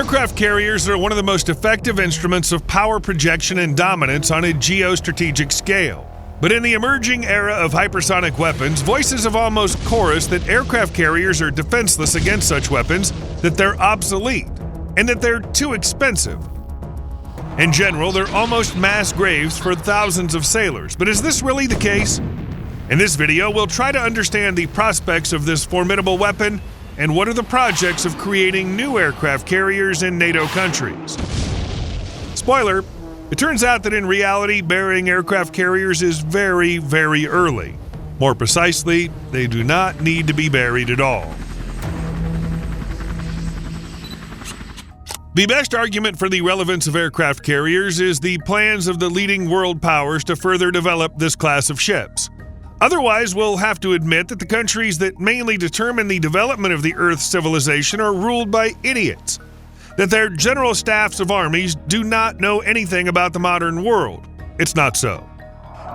Aircraft carriers are one of the most effective instruments of power projection and dominance on a geostrategic scale. But in the emerging era of hypersonic weapons, voices have almost chorused that aircraft carriers are defenseless against such weapons, that they're obsolete, and that they're too expensive. In general, they're almost mass graves for thousands of sailors. But is this really the case? In this video, we'll try to understand the prospects of this formidable weapon and what are the projects of creating new aircraft carriers in NATO countries. Spoiler, it turns out that in reality, burying aircraft carriers is very, very early. More precisely, they do not need to be buried at all. The best argument for the relevance of aircraft carriers is the plans of the leading world powers to further develop this class of ships. Otherwise, we'll have to admit that the countries that mainly determine the development of the Earth's civilization are ruled by idiots, that their general staffs of armies do not know anything about the modern world. It's not so.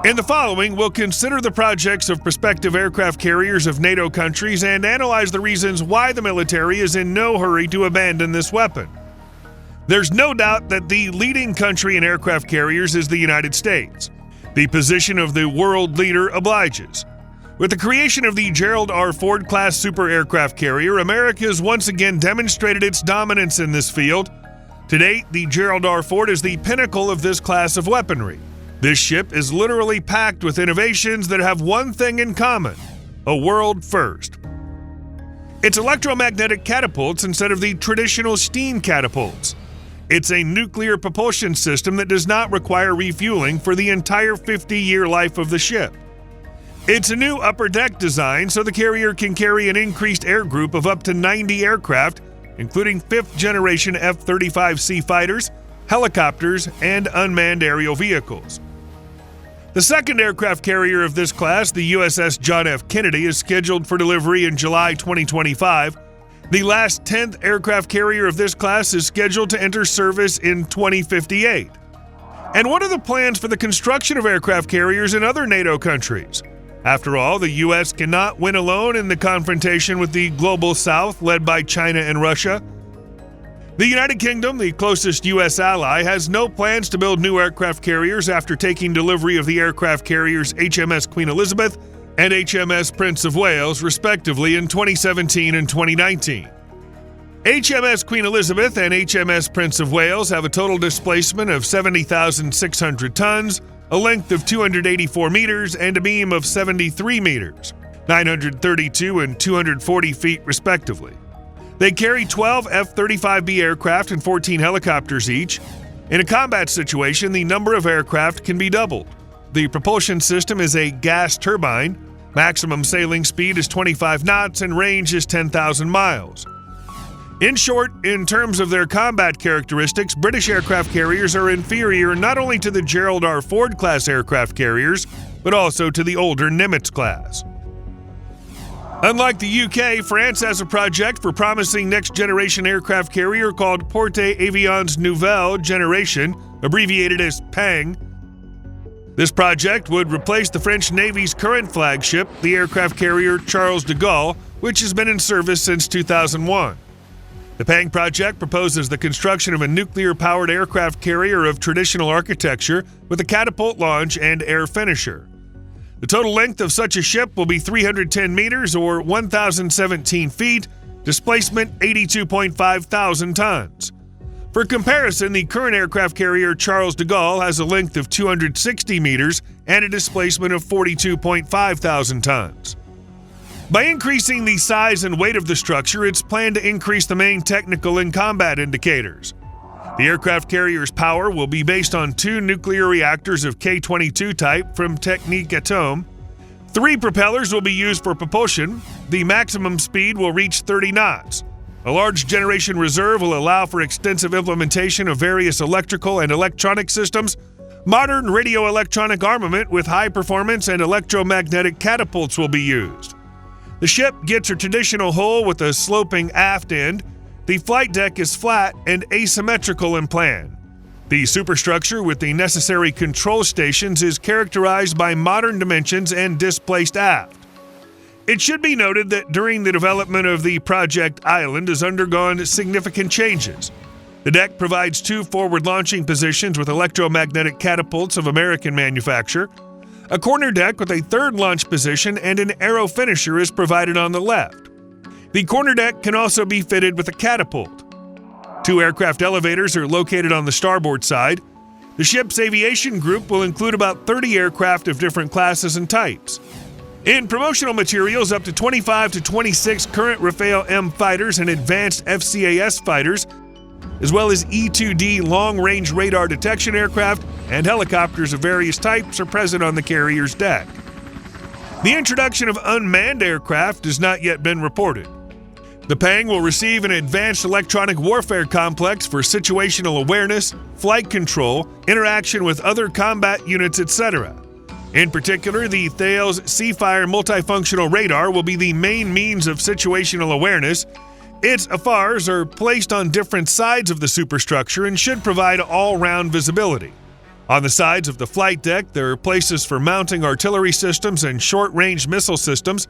In the following, we'll consider the projects of prospective aircraft carriers of NATO countries and analyze the reasons why the military is in no hurry to abandon this weapon. There's no doubt that the leading country in aircraft carriers is the United States. The position of the world leader obliges. With the creation of the Gerald Ford class super aircraft carrier, America has once again demonstrated its dominance in this field. To date, the Gerald Ford is the pinnacle of this class of weaponry. This ship is literally packed with innovations that have one thing in common: a world first. It's electromagnetic catapults instead of the traditional steam catapults. It's a nuclear propulsion system that does not require refueling for the entire 50-year life of the ship. It's a new upper deck design so the carrier can carry an increased air group of up to 90 aircraft, including 5th-generation F-35C fighters, helicopters, and unmanned aerial vehicles. The second aircraft carrier of this class, the USS John F. Kennedy, is scheduled for delivery in July 2025. The last 10th aircraft carrier of this class is scheduled to enter service in 2058. And what are the plans for the construction of aircraft carriers in other NATO countries? After all, the U.S. cannot win alone in the confrontation with the global South led by China and Russia. The United Kingdom, the closest U.S. ally, has no plans to build new aircraft carriers after taking delivery of the aircraft carriers HMS Queen Elizabeth and HMS Prince of Wales, respectively, in 2017 and 2019. HMS Queen Elizabeth and HMS Prince of Wales have a total displacement of 70,600 tons, a length of 284 meters, and a beam of 73 meters, 932 and 240 feet, respectively. They carry 12 F-35B aircraft and 14 helicopters each. In a combat situation, the number of aircraft can be doubled. The propulsion system is a gas turbine. Maximum sailing speed is 25 knots and range is 10,000 miles. In short, in terms of their combat characteristics, British aircraft carriers are inferior not only to the Gerald Ford class aircraft carriers, but also to the older Nimitz class. Unlike the UK, France has a project for promising next-generation aircraft carrier called Porte Avions Nouvelle Generation, abbreviated as PANG. This project would replace the French Navy's current flagship, the aircraft carrier Charles de Gaulle, which has been in service since 2001. The PANG project proposes the construction of a nuclear-powered aircraft carrier of traditional architecture with a catapult launch and air finisher. The total length of such a ship will be 310 meters or 1,017 feet, displacement 82.5 thousand tons. For comparison, the current aircraft carrier Charles de Gaulle has a length of 260 meters and a displacement of 42.5 thousand tons. By increasing the size and weight of the structure, it's planned to increase the main technical and combat indicators. The aircraft carrier's power will be based on 2 nuclear reactors of K-22 type from Technique Atome. 3 propellers will be used for propulsion. The maximum speed will reach 30 knots. A large generation reserve will allow for extensive implementation of various electrical and electronic systems. Modern radio-electronic armament with high performance and electromagnetic catapults will be used. The ship gets a traditional hull with a sloping aft end. The flight deck is flat and asymmetrical in plan. The superstructure with the necessary control stations is characterized by modern dimensions and displaced aft. It should be noted that during the development of the Project Island has undergone significant changes. The deck provides 2 forward launching positions with electromagnetic catapults of American manufacture. A corner deck with a 3rd launch position and an arrow finisher is provided on the left. The corner deck can also be fitted with a catapult. 2 aircraft elevators are located on the starboard side. The ship's aviation group will include about 30 aircraft of different classes and types. In promotional materials, up to 25 to 26 current Rafale M fighters and advanced FCAS fighters, as well as E-2D long-range radar detection aircraft and helicopters of various types are present on the carrier's deck. The introduction of unmanned aircraft has not yet been reported. The Pang will receive an advanced electronic warfare complex for situational awareness, flight control, interaction with other combat units, etc. In particular, the Thales Seafire multifunctional radar will be the main means of situational awareness. Its AFARs are placed on different sides of the superstructure and should provide all-round visibility. On the sides of the flight deck, there are places for mounting artillery systems and short-range missile systems.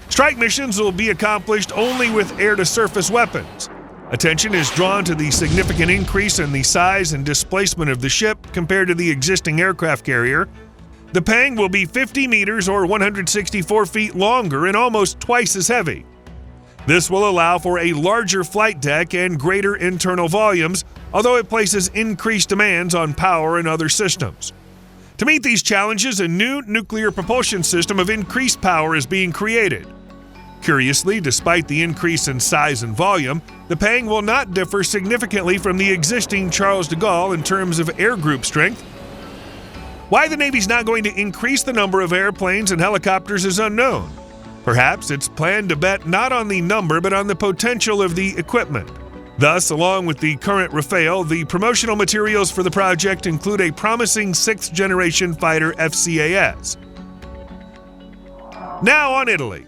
Strike missions will be accomplished only with air-to-surface weapons. Attention is drawn to the significant increase in the size and displacement of the ship compared to the existing aircraft carrier. The Pang will be 50 meters or 164 feet longer and almost twice as heavy. This will allow for a larger flight deck and greater internal volumes, although it places increased demands on power and other systems. To meet these challenges, a new nuclear propulsion system of increased power is being created. Curiously, despite the increase in size and volume, the Pang will not differ significantly from the existing Charles de Gaulle in terms of air group strength. Why the Navy's not going to increase the number of airplanes and helicopters is unknown. Perhaps it's planned to bet not on the number but on the potential of the equipment. Thus, along with the current Rafale, the promotional materials for the project include a promising 6th-generation fighter FCAS. Now on Italy.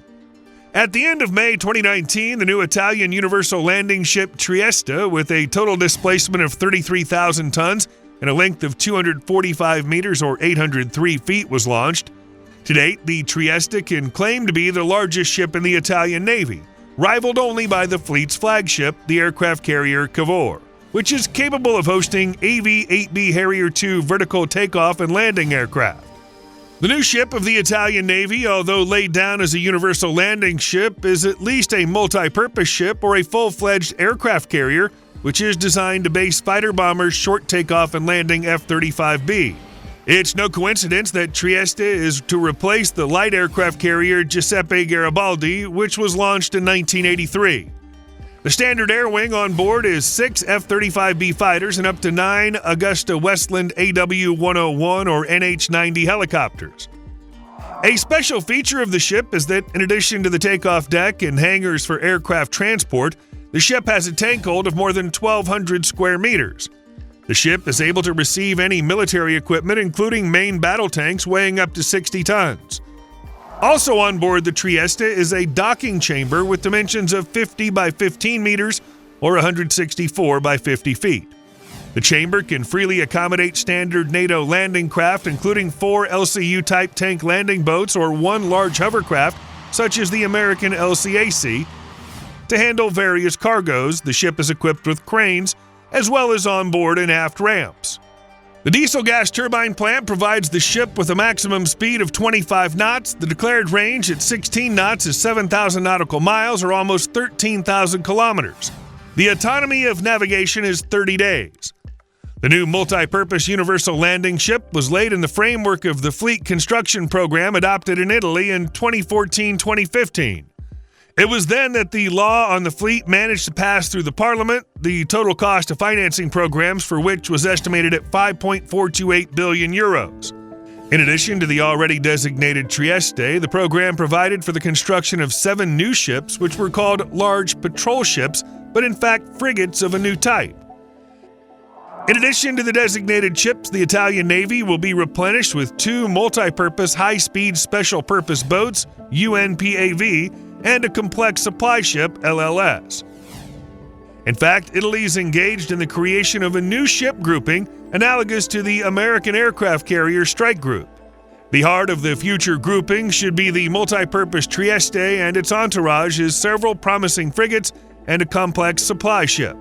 At the end of May 2019, the new Italian universal landing ship Trieste, with a total displacement of 33,000 tons and a length of 245 meters or 803 feet, was launched. To date, the Trieste can claim to be the largest ship in the Italian Navy, rivaled only by the fleet's flagship, the aircraft carrier Cavour, which is capable of hosting AV-8B Harrier II vertical takeoff and landing aircraft. The new ship of the Italian Navy, although laid down as a universal landing ship, is at least a multi-purpose ship or a full-fledged aircraft carrier, which is designed to base fighter bombers' short takeoff and landing F-35B. It's no coincidence that Trieste is to replace the light aircraft carrier Giuseppe Garibaldi, which was launched in 1983. The standard air wing on board is 6 F-35B fighters and up to 9 Augusta Westland AW-101 or NH-90 helicopters. A special feature of the ship is that, in addition to the takeoff deck and hangars for aircraft transport, the ship has a tank hold of more than 1,200 square meters. The ship is able to receive any military equipment, including main battle tanks weighing up to 60 tons. Also on board the Trieste is a docking chamber with dimensions of 50 by 15 meters or 164 by 50 feet. The chamber can freely accommodate standard NATO landing craft, including 4 LCU-type tank landing boats or 1 large hovercraft, such as the American LCAC. To handle various cargoes, the ship is equipped with cranes, as well as onboard and aft ramps. The diesel gas turbine plant provides the ship with a maximum speed of 25 knots. The declared range at 16 knots is 7,000 nautical miles or almost 13,000 kilometers. The autonomy of navigation is 30 days. The new multi-purpose universal landing ship was laid in the framework of the fleet construction program adopted in Italy in 2014-2015. It was then that the law on the fleet managed to pass through the Parliament, the total cost of financing programs for which was estimated at 5.428 billion euros. In addition to the already designated Trieste, the program provided for the construction of 7 new ships, which were called large patrol ships, but in fact frigates of a new type. In addition to the designated ships, the Italian Navy will be replenished with 2 multi-purpose high-speed special-purpose boats, UNPAV, and a complex supply ship, LLS. In fact, Italy is engaged in the creation of a new ship grouping analogous to the American aircraft carrier strike group. The heart of the future grouping should be the multi-purpose Trieste, and its entourage is several promising frigates and a complex supply ship.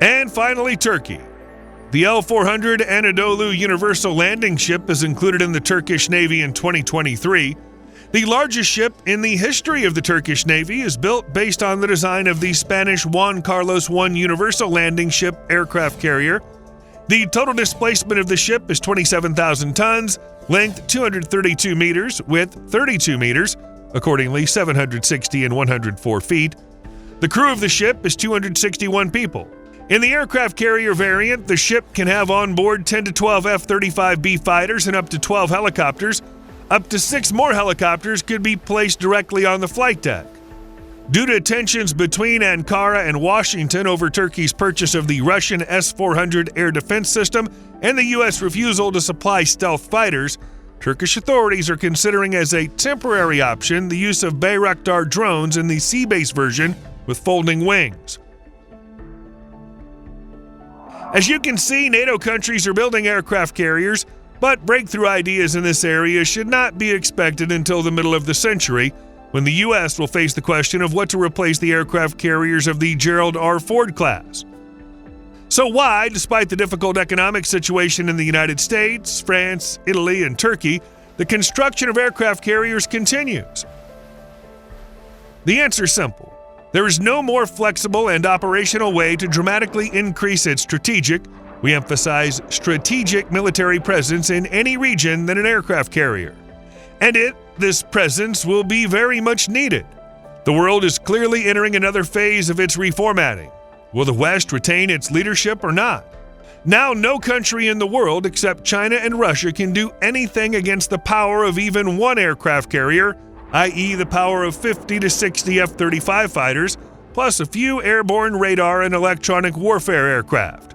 And finally, Turkey. The L-400 Anadolu Universal Landing Ship is included in the Turkish Navy in 2023. The largest ship in the history of the Turkish Navy is built based on the design of the Spanish Juan Carlos I Universal Landing Ship aircraft carrier. The total displacement of the ship is 27,000 tons, length 232 meters, width 32 meters, accordingly 760 and 104 feet. The crew of the ship is 261 people. In the aircraft carrier variant, the ship can have on board 10 to 12 F-35B fighters and up to 12 helicopters. Up to 6 more helicopters could be placed directly on the flight deck. Due to tensions between Ankara and Washington over Turkey's purchase of the Russian S-400 air defense system and the U.S. refusal to supply stealth fighters, Turkish authorities are considering as a temporary option the use of Bayraktar drones in the sea-based version with folding wings. As you can see, NATO countries are building aircraft carriers, but breakthrough ideas in this area should not be expected until the middle of the century, when the U.S. will face the question of what to replace the aircraft carriers of the Gerald Ford class. So why, despite the difficult economic situation in the United States, France, Italy, and Turkey, the construction of aircraft carriers continues? The answer is simple. There is no more flexible and operational way to dramatically increase its strategic, we emphasize strategic military presence in any region than an aircraft carrier. And this presence will be very much needed. The world is clearly entering another phase of its reformatting. Will the West retain its leadership or not? Now, no country in the world except China and Russia can do anything against the power of even one aircraft carrier, i.e. the power of 50 to 60 F-35 fighters, plus a few airborne radar and electronic warfare aircraft.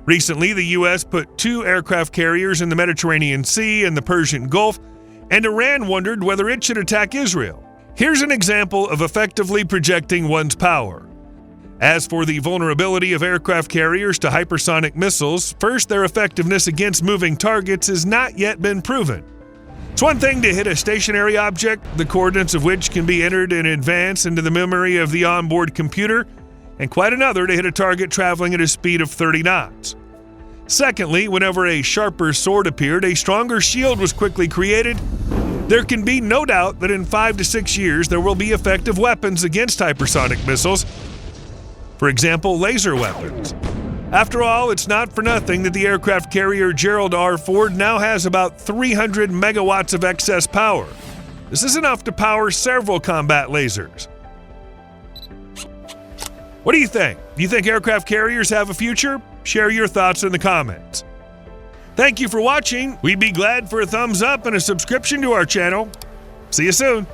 Recently, the U.S. put 2 aircraft carriers in the Mediterranean Sea and the Persian Gulf, and Iran wondered whether it should attack Israel. Here's an example of effectively projecting one's power. As for the vulnerability of aircraft carriers to hypersonic missiles, first, their effectiveness against moving targets has not yet been proven. It's one thing to hit a stationary object, the coordinates of which can be entered in advance into the memory of the onboard computer, and quite another to hit a target traveling at a speed of 30 knots. Secondly, whenever a sharper sword appeared, a stronger shield was quickly created. There can be no doubt that in 5 to 6 years there will be effective weapons against hypersonic missiles, for example, laser weapons. After all, it's not for nothing that the aircraft carrier Gerald Ford now has about 300 megawatts of excess power. This is enough to power several combat lasers. What do you think? Do you think aircraft carriers have a future? Share your thoughts in the comments. Thank you for watching. We'd be glad for a thumbs up and a subscription to our channel. See you soon.